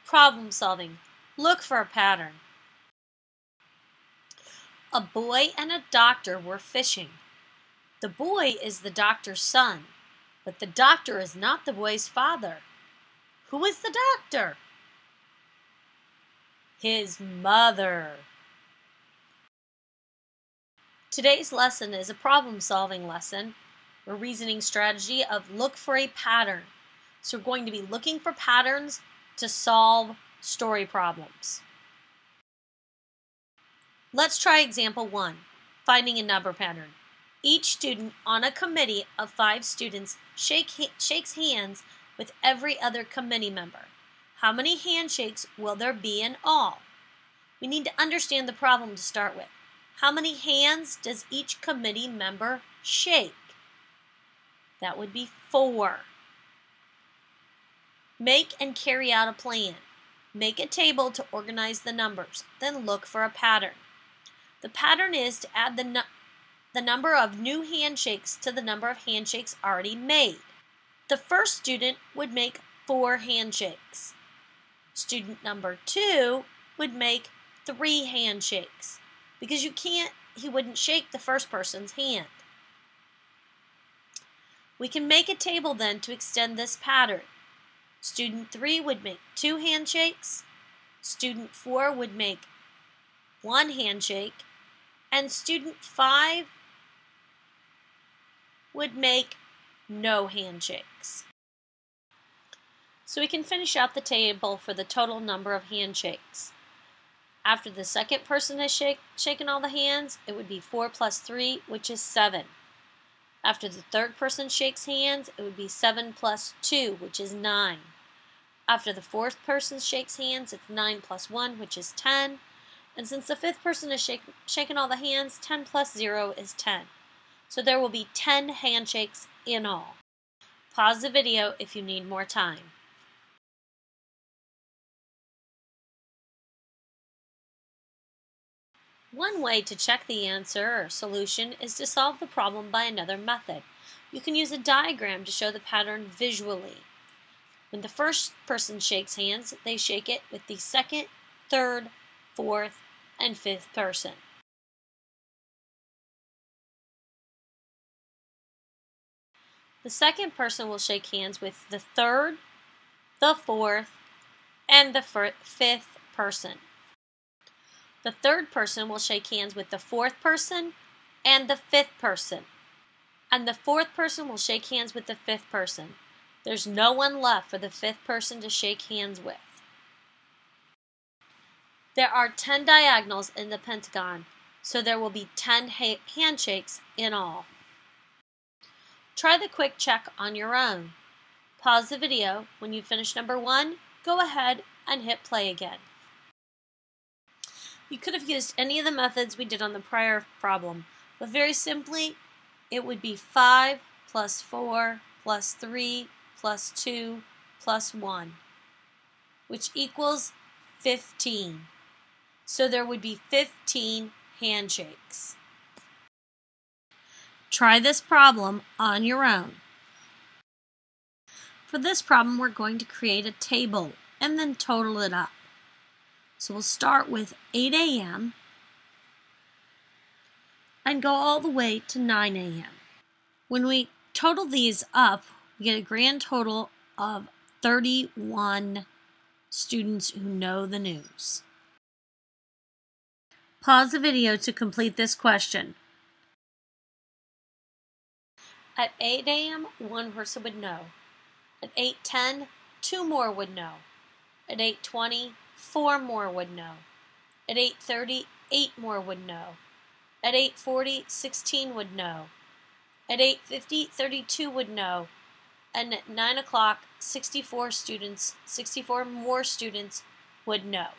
Problem solving. Look for a pattern. A boy and a doctor were fishing. The boy is the doctor's son, but the doctor is not the boy's father. Who is the doctor? His mother. Today's lesson is a problem-solving lesson, a reasoning strategy of look for a pattern. So we're going to be looking for patterns to solve story problems. Let's try example 1, finding a number pattern. Each student on a committee of 5 students shakes hands with every other committee member. How many handshakes will there be in all? We need to understand the problem to start with. How many hands does each committee member shake? That would be 4. Make and carry out a plan. Make a table to organize the numbers, then look for a pattern. The pattern is to add the number of new handshakes to the number of handshakes already made. The first student would make 4 handshakes. Student number 2 would make 3 handshakes because he wouldn't shake the first person's hand. We can make a table then to extend this pattern. Student 3 would make 2 handshakes, student 4 would make 1 handshake, and student 5 would make no handshakes. So we can finish out the table for the total number of handshakes. After the second person has shaken all the hands, it would be 4 plus 3, which is 7. After the third person shakes hands, it would be 7 plus 2, which is 9. After the fourth person shakes hands, it's 9 plus 1, which is 10. And since the fifth person has shaken all the hands, 10 plus 0 is 10. So there will be 10 handshakes in all. Pause the video if you need more time. One way to check the answer or solution is to solve the problem by another method. You can use a diagram to show the pattern visually. When the first person shakes hands, they shake it with the second, third, fourth, and fifth person. The second person will shake hands with the third, the fourth, and the fifth person. The third person will shake hands with the fourth person and the fifth person. And the fourth person will shake hands with the fifth person. There's no one left for the fifth person to shake hands with. There are 10 diagonals in the pentagon, so there will be 10 handshakes in all. Try the quick check on your own. Pause the video. When you finish number 1, go ahead and hit play again. You could have used any of the methods we did on the prior problem, but very simply, it would be 5 plus 4 plus 3 plus 2 plus 1, which equals 15. So there would be 15 handshakes. Try this problem on your own. For this problem, we're going to create a table and then total it up. So we'll start with 8 a.m. and go all the way to 9 a.m. When we total these up, we get a grand total of 31 students who know the news. Pause the video to complete this question. At 8 a.m., 1 person would know. At 8:10, 2 more would know. At 8:20, 4 more would know. At 8:30, 8 more would know. At 8:40, 16 would know. At 8:50, 32 would know. And at 9 o'clock, 64 more students would know.